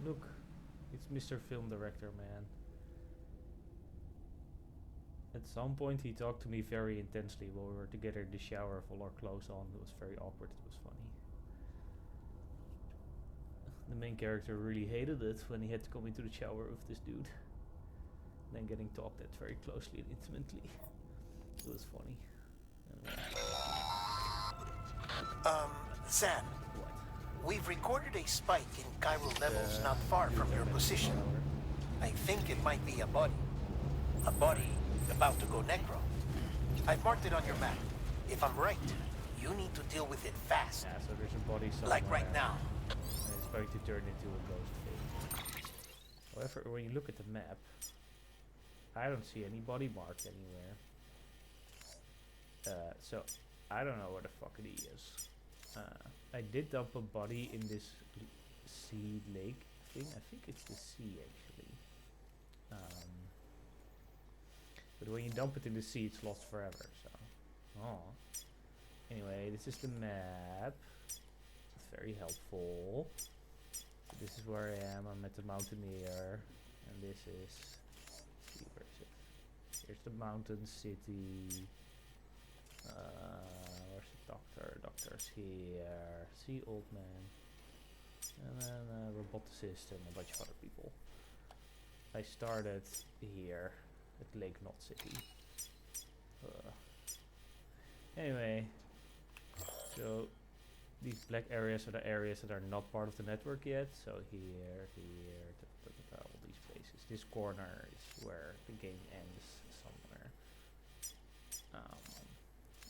Look, it's Mr. Film Director, man. At some point, he talked to me very intensely while we were together in the shower with all our clothes on. It was very awkward. It was funny. The main character really hated it when he had to come into the shower with this dude. Then getting talked at very closely and intimately. It was funny. Sam, What? we've recorded a spike in chiral levels not far from your position. I think it might be a body. A body about to go necro. I've marked it on your map. If I'm right, you need to deal with it fast. Yeah, so there's a body somewhere. Like right now. And it's going to turn into a ghost thing. However, when you look at the map, I don't see any body marked anywhere. So I don't know where the fuck it is. I did dump a body in this sea lake thing. I think it's the sea actually. But when you dump it in the sea, it's lost forever. So, anyway, this is the map. It's very helpful. So this is where I am. I'm at the Mountaineer, and this is. Let's see, where is it? Here's the mountain city. Where's the doctor? Doctor's here. See, old man. And then a roboticist and a bunch of other people. I started here at Lake Knot City. Anyway, so these black areas are the areas that are not part of the network yet. So here, all these places. This corner is where the game ends somewhere.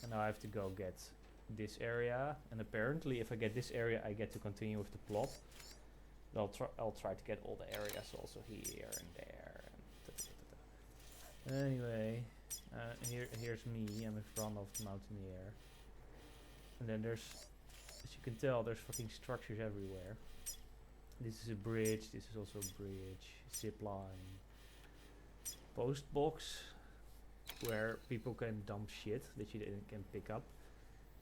And now I have to go get this area. And apparently, if I get this area, I get to continue with the plot. But I'll try to get all the areas also here and there. And anyway, here's me. I'm in front of the Mountaineer. And then there's, as you can tell, there's fucking structures everywhere. This is a bridge. This is also a bridge. Zip line. Post box, where people can dump shit that you can pick up.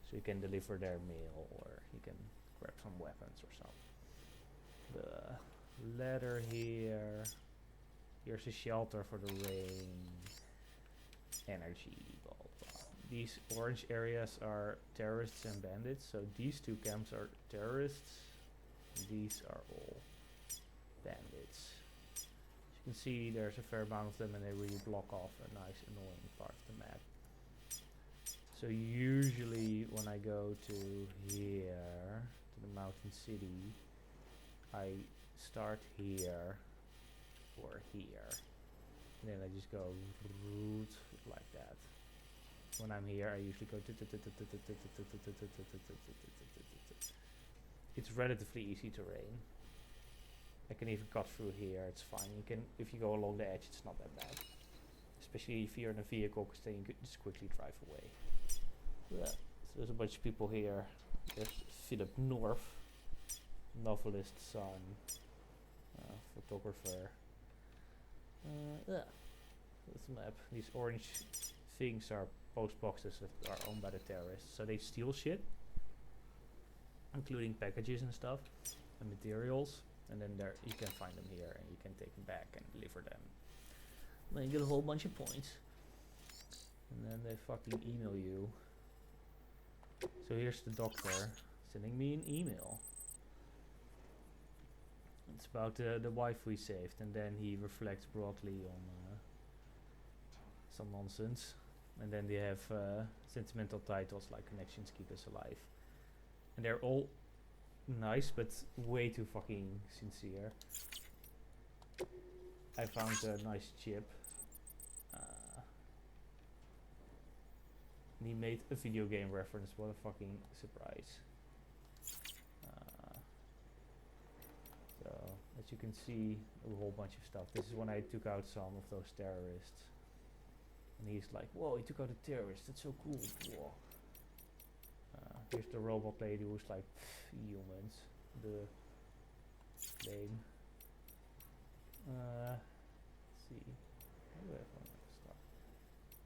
So you can deliver their mail, or you can grab some weapons or something. The ladder here. Here's a shelter for the rain. Energy, blah blah. These orange areas are terrorists and bandits. So these two camps are terrorists. These are all bandits. As you can see, there's a fair amount of them, and they really block off a nice, annoying part of the map. So usually, when I go to here, to the mountain city, I start here or here. And then I just go root like that. When I'm here, I usually go. It's relatively easy terrain. I can even cut through here. It's fine. You can, if you go along the edge, it's not that bad. Especially if you're in a vehicle, because then you could just quickly drive away. Yeah. So there's a bunch of people here. There's Philip North, novelist, son, photographer. Yeah, that's the map. These orange things are post boxes that are owned by the terrorists. So they steal shit, including packages and stuff, and materials. And then there you can find them here, and you can take them back and deliver them. Then you get a whole bunch of points, and then they fucking email you. So here's the doctor sending me an email. It's about the wife we saved, and then he reflects broadly on some nonsense. And then they have sentimental titles like "Connections Keep Us Alive," and they're all nice, but way too fucking sincere. I found a nice chip. And he made a video game reference. What a fucking surprise. So, as you can see, a whole bunch of stuff. This is when I took out some of those terrorists. And he's like, whoa, he took out a terrorist. That's so cool. Whoa. Here's the robot lady who's like, humans. The lame. Let's see. How do I have one of stuff?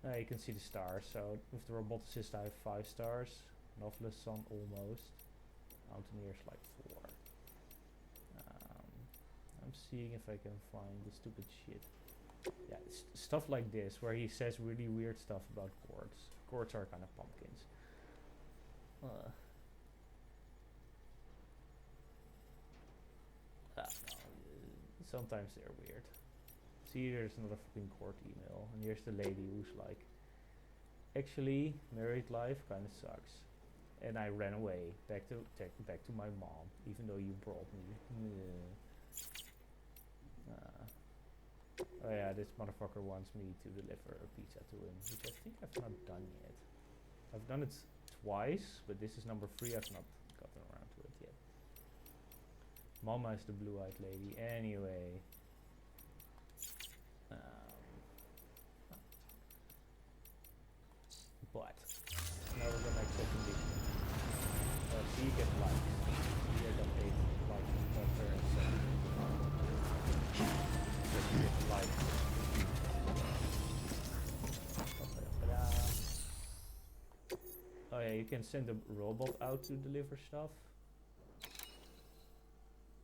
You can see the stars. So with the roboticist, I have 5 stars. Novelist son almost. Mountaineers like 4. I'm seeing if I can find the stupid shit. Yeah, stuff like this where he says really weird stuff about quartz. Quartz are kind of pumpkins. No, sometimes they're weird. See, there's another fucking court email, and here's the lady who's like, actually, married life kind of sucks, and I ran away back to my mom, even though you brought me. Oh yeah, this motherfucker wants me to deliver a pizza to him, which I think I've not done yet. I've done it twice, but this is number 3. I've not gotten around to it yet. Mama is the blue-eyed lady. Anyway. But now we're gonna accept condition. So you get likes. You get 8 likes per second. So you get likes. Oh yeah, you can send a robot out to deliver stuff.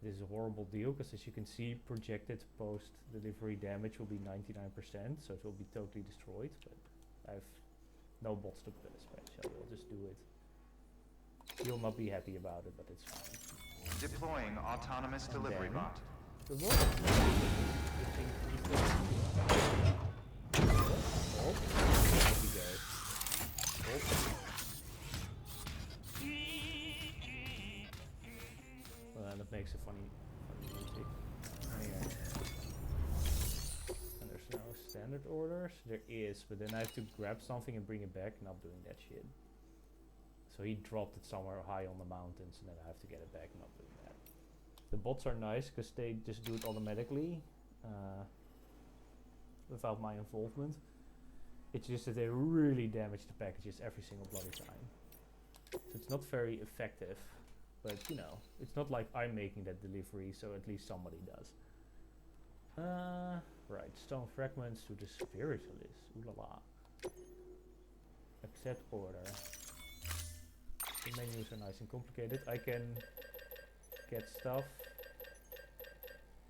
This is a horrible deal because, as you can see, projected post-delivery damage will be 99%, so it will be totally destroyed. But I have no bots to dispatch, so we'll just do it. You'll not be happy about it, but it's fine. Deploying autonomous delivery bot. The robot. Oh, there we go. Oh. That makes a funny music. Anyway. And there's no standard orders. There is, but then I have to grab something and bring it back. Not doing that shit. So he dropped it somewhere high on the mountains, and then I have to get it back. Not doing that. The bots are nice because they just do it automatically, without my involvement. It's just that they really damage the packages every single bloody time. So it's not very effective. But, you know, it's not like I'm making that delivery, so at least somebody does. Right, stone fragments to the spiritualist. Ooh la la. Accept order. The menus are nice and complicated. I can get stuff.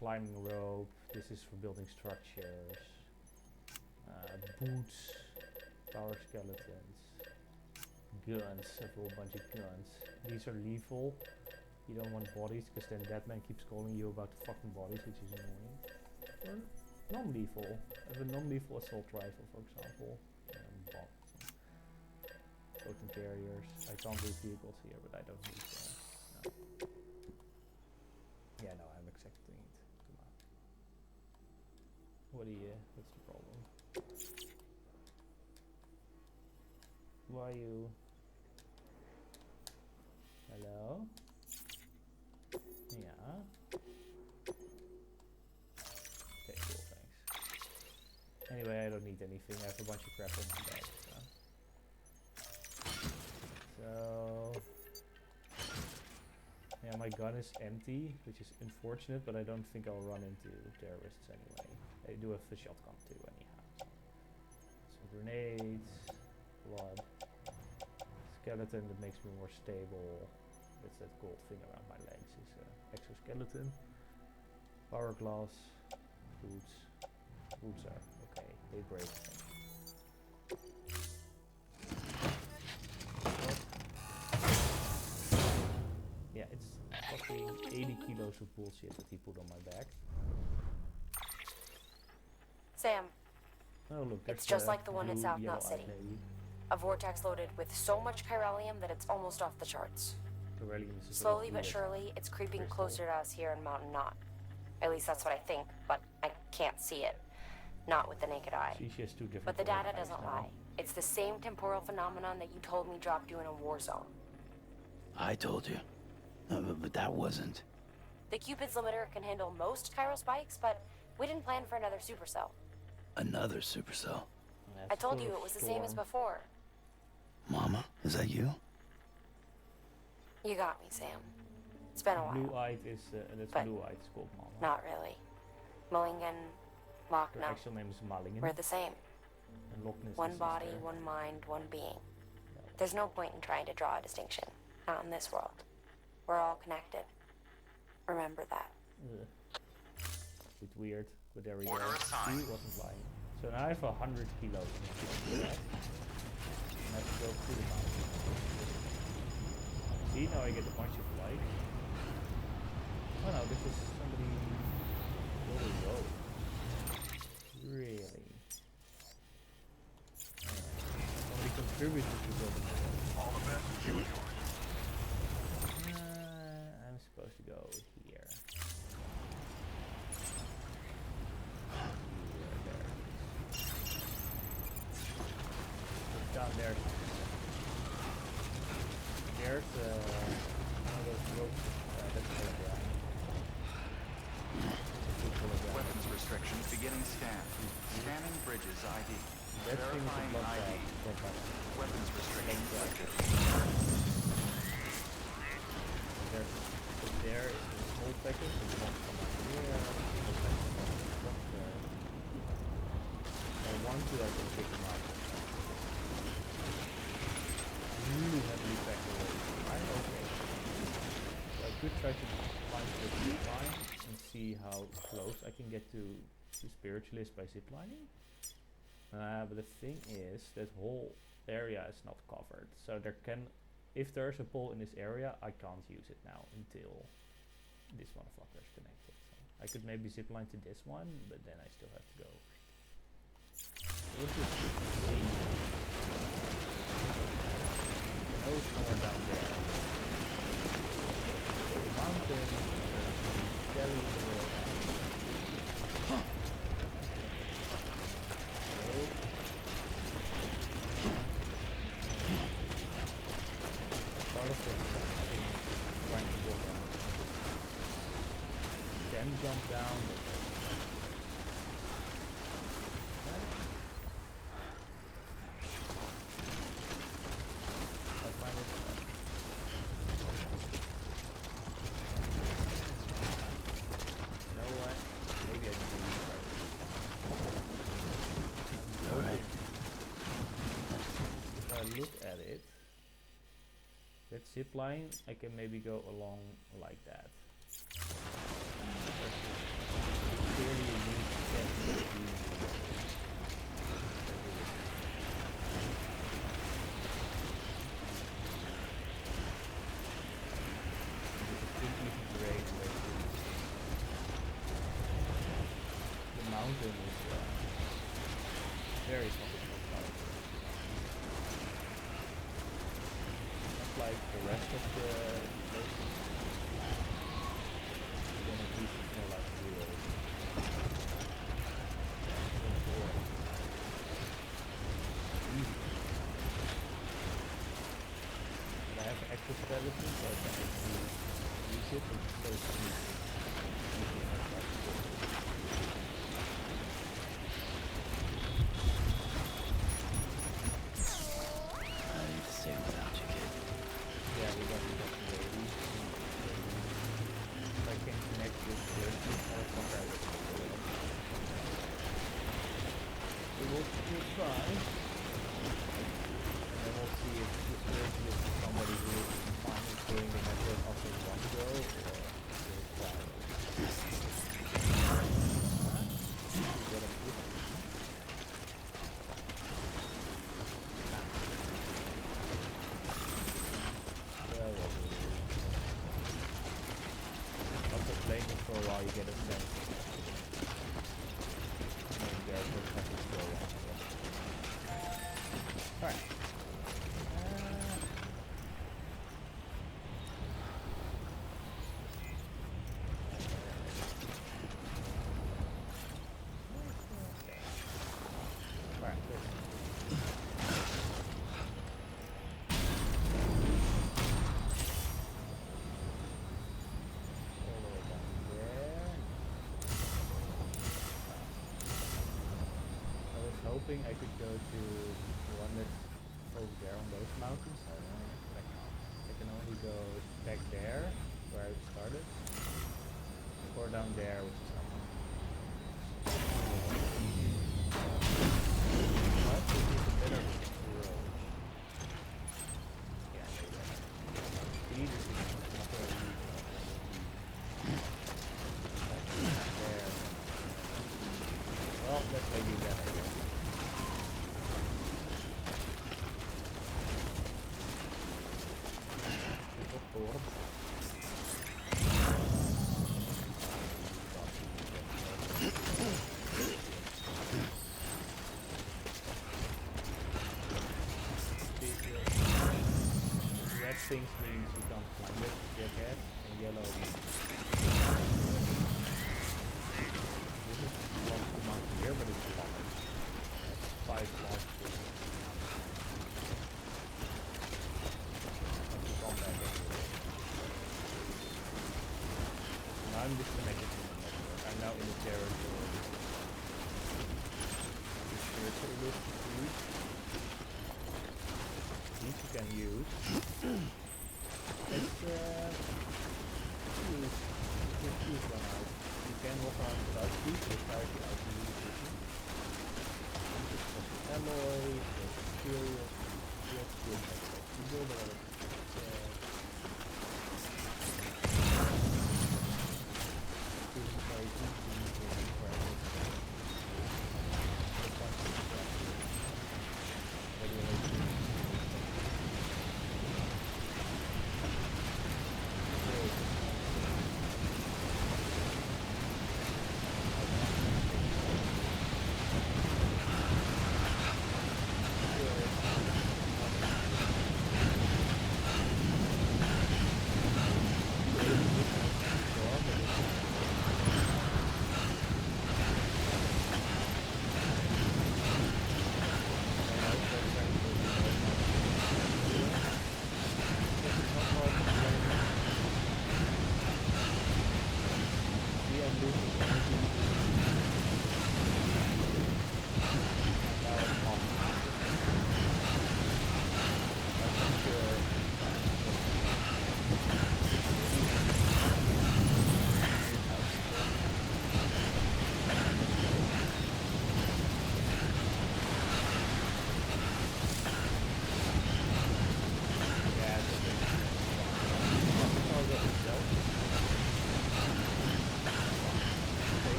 Climbing rope. This is for building structures. Boots. Power skeletons. Guns, a whole bunch of guns. These are lethal. You don't want bodies, because then that man keeps calling you about the fucking bodies, which is annoying. Or non-lethal. I have a non-lethal assault rifle, for example. Potent carriers. I can't do vehicles here, but I don't need them. No. Yeah, no, I'm accepting it. Come on. What's the problem? Why you? Hello? Yeah. Okay, cool, thanks. Anyway, I don't need anything. I have a bunch of crap on my bag. So yeah, my gun is empty, which is unfortunate, but I don't think I'll run into terrorists anyway. I do have a shotgun too, anyhow. Some grenades, blood. Skeleton that makes me more stable. That's that gold thing around my legs. Is exoskeleton. Power glass. Boots. Boots are okay. They break. Yeah, it's fucking 80 kilos of bullshit that he put on my back. Sam. Oh look, it's just like the one in blue, South Knot City. A vortex loaded with so much chiralium that it's almost off the charts. Slowly but surely, it's creeping closer to us here in Mountain Knot. At least that's what I think, but I can't see it. Not with the naked eye. But the data doesn't lie. It's the same temporal phenomenon that you told me dropped you in a war zone. I told you. But that wasn't. The Cupid's limiter can handle most chiral spikes, but we didn't plan for another supercell. Another supercell? I told you it was the same as before. Mama, is that you? You got me, Sam. It's been a while. Blue-eyed is, that's blue-eyed, it's called Mama. Not really. Mulligan, Her Lochner, actual name is Mulligan. we're the same. And Loch Ness One is body, there. one mind, one being. No. There's no point in trying to draw a distinction. Not in this world. We're all connected. Remember that. Ugh. Bit weird, but there we Order go. assigned. He wasn't lying. So now I have 100 kilos. And I have to go through the mountain. See, now I get a bunch of light. Oh no, this is somebody building a road. Really? Somebody contributed to building the road. All the best to you and yours. I'm supposed to go here. There. It's down there. There's one of those ropes. That's hologram. Weapons restrictions beginning scan. Scanning bridges ID. That thing is a Verifying blood ID. bag. Weapons restrictions lifted. There is a small package. It's not from here. I want to like pick them up. Really heavily packed away. I'm okay. So I could try to find the zip line and see how close I can get to Spiritualist by ziplining. But the thing is, that whole area is not covered. So there can, if there's a pole in this area, I can't use it now until this motherfucker is connected. So I could maybe zipline to this one, but then I still have to go. We'll just see. Oh, somewhere down there. Mountain. Jelly in the world. Then jump down. I find it. You know what? Maybe I can restart. Alright. If I look at it, that zip line, I can maybe go along like that. Clearly you need to get to the mountain is very complicated. Not like the rest of the places. Then at least it's more like real. Easy. But I have an extra skeleton, so I can actually use it, but it's so sneaky. I need to save without you, kid. Yeah, we got the baby. If I can connect this motherfucker, I will kill it. We will try. And then we'll see if this is somebody who is fine with doing the network after one go, or if it's try. After playing it for a while, you get a sense. And there's a couple still on. Alright. Alright, good. All the way down there. I was hoping I could go to the one that's over there on those mountains, but I can't. I can only go back there, where I started, or down there, which is nothing. orb. Red things means you can't climb it, dickhead, and yellow means this is one mountain here, but it's large. That's 5 large trees. Now I'm disconnected from the network. I'm now in the territory. Spiritual list use. These you can use. Let's choose one out. You can walk around without these, so start out to use this. Alloy, materials, you build a lot of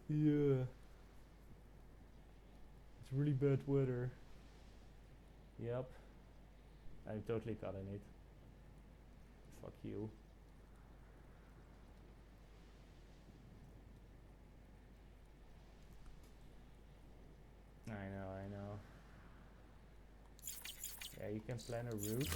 Yeah. It's really bad weather. Yep. I'm totally caught in it. Fuck you. I know. Yeah, you can plan a route.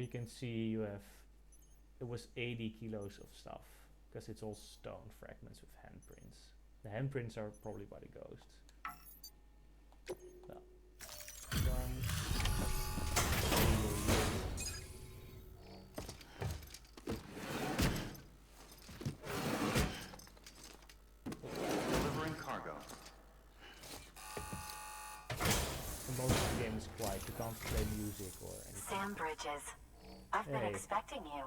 you can see you have, it was 80 kilos of stuff, because it's all stone fragments with handprints. The handprints are probably by the ghosts. So, done. Delivering cargo. Most of the game is quiet, you can't play music or anything. Sam Bridges, I've been Hey. expecting you.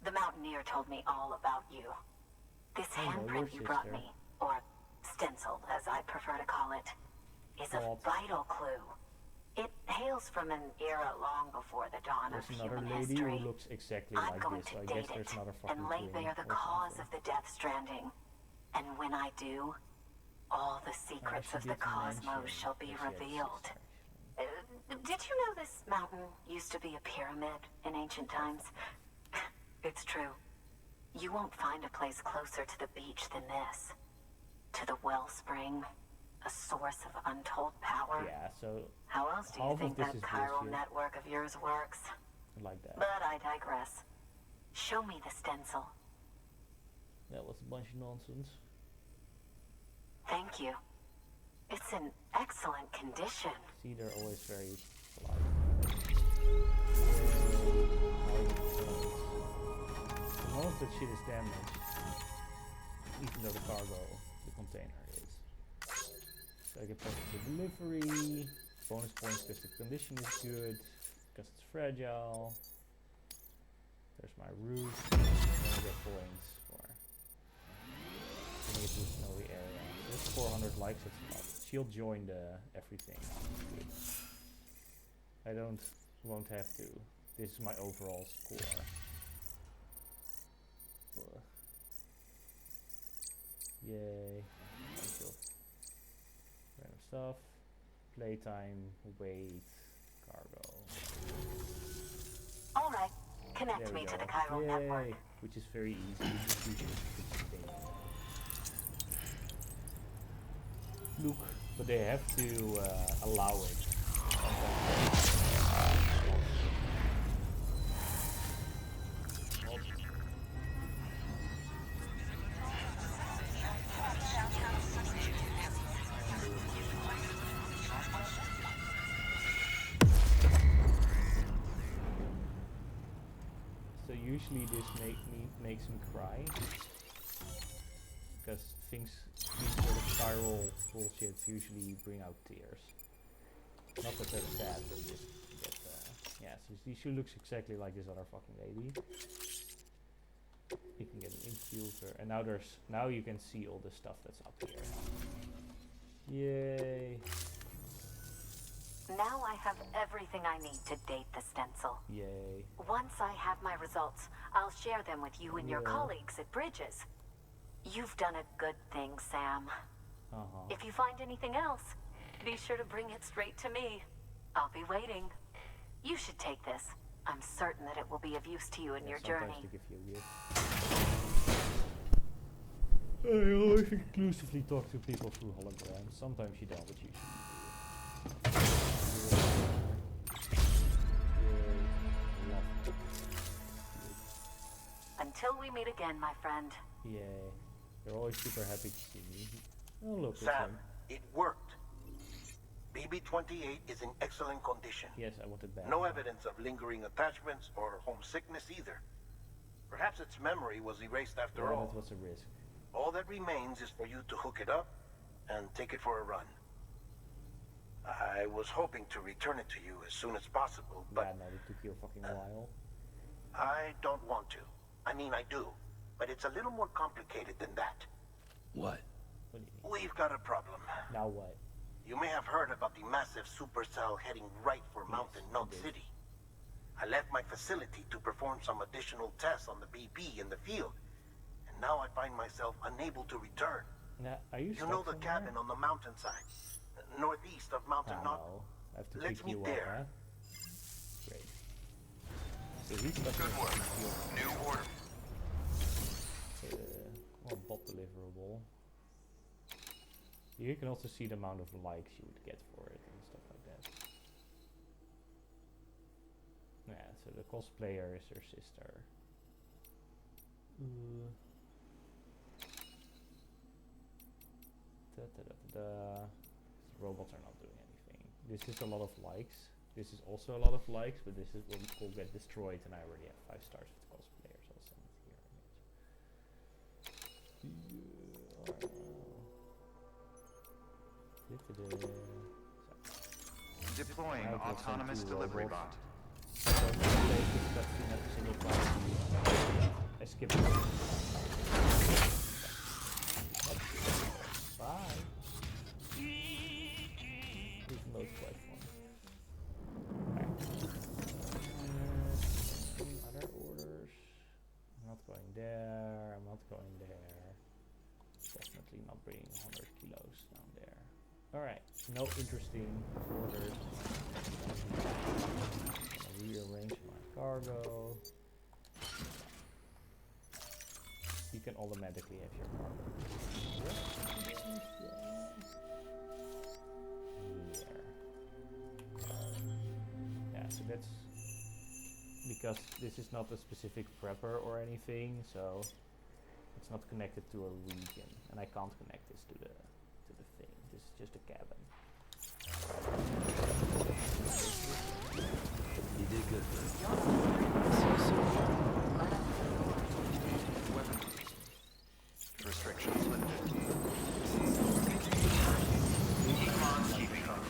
The Mountaineer told me all about you. This I know your handprint you brought sister. me, or stencil as I prefer to call it, is a What? vital clue. It hails from an era long before the dawn There's of another human lady history. who looks exactly I'm like going this, to so I date guess there's it another fucking and lay twin bare the or cause something. of the Death Stranding. And when I do, all the secrets she of the did mention cosmos shall be that she had revealed. sister, Did you know this mountain used to be a pyramid in ancient times? It's true. You won't find a place closer to the beach than this. To the wellspring, a source of untold power. Yeah, so How else do you half of think this that is chiral bullshit. network of yours works? like that. But I digress. Show me the stencil. That was a bunch of nonsense. Thank you. It's in excellent condition. See, they're always very polite. None of that shit is damaged, even though the cargo, the container is. So I get positive delivery, bonus points because the condition is good, because it's fragile. There's my roof, and I get points for getting it to a snowy area. There's 400 likes, that's a lot. She'll join the everything. Good. I won't have to. This is my overall score. Ugh. Yay. Bunch of random stuff. Playtime, weight, cargo. All right. There Connect we me to go. the chiral Yay. network. Which is very easy. You just use this thing. Look, but they have to allow it. So usually this makes him cry, because these sort of spiral bullshits usually bring out tears. Not that they're sad, they just get, yeah, so she looks exactly like this other fucking lady. You can get an infuser, and now you can see all the stuff that's up here. Yay! Now I have everything I need to date the stencil. Yay! Once I have my results, I'll share them with you and your Yeah. colleagues at Bridges. You've done a good thing, Sam. If you find anything else, be sure to bring it straight to me. I'll be waiting. You should take this. I'm certain that it will be of use to you in your Sometimes journey. they give you a gift. I always exclusively talk to people through holograms. Sometimes you don't, but usually you do. Until we meet again, my friend. Yay. They're always super happy to see me. Oh look, it's Sam, him. it worked. BB-28 is in excellent condition. Yes, I want it back. No evidence of lingering attachments or homesickness either. Perhaps its memory was erased after Yeah, all. that was a risk. All that remains is for you to hook it up and take it for a run. I was hoping to return it to you as soon as possible, Yeah, but no, it took you a fucking while. I don't want to. I mean, I do, but it's a little more complicated than that. What? What do you mean? We've got a problem. Now what? You may have heard about the massive supercell heading right for Mountain I Note did. City. I left my facility to perform some additional tests on the BB in the field, and now I find myself unable to return. Now, are you You know stuck the somewhere? cabin on the mountainside, northeast of Mountain Oh, Knot? no. I have to Let's pick you meet up, there. huh? Great. So he's stuck Good in work. the field. New order. Well, bot deliverable. You can also see the amount of likes you would get for it and stuff like that. Yeah, so the cosplayer is her sister. The robots are not doing anything. This is a lot of likes. This is also a lot of likes, but this is will get destroyed, and I already have 5 stars with cosplayers. I'll send it here. Deploying autonomous delivery bot. I skipped it. Bye. This mode quite fun. Other orders. I'm not going there. I'm not going there. Definitely not bringing 100 kilos down there. Alright, no interesting orders. I'll rearrange my cargo. You can automatically have your cargo. Here. Yeah, so that's because this is not a specific prepper or anything, so it's not connected to a region, and I can't connect this to the thing. This is just a cabin. You did good. Weapon. Restrictions lifted. Econ keeping up.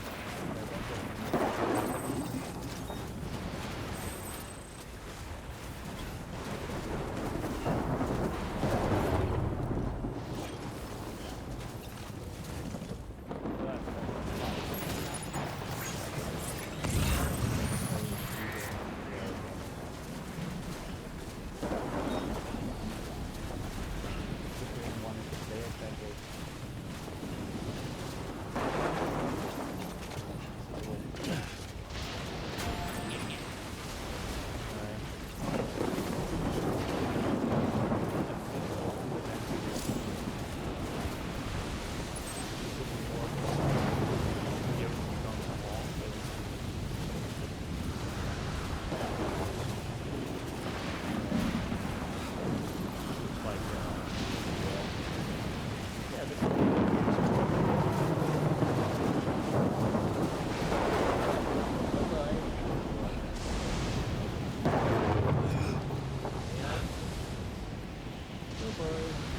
Super.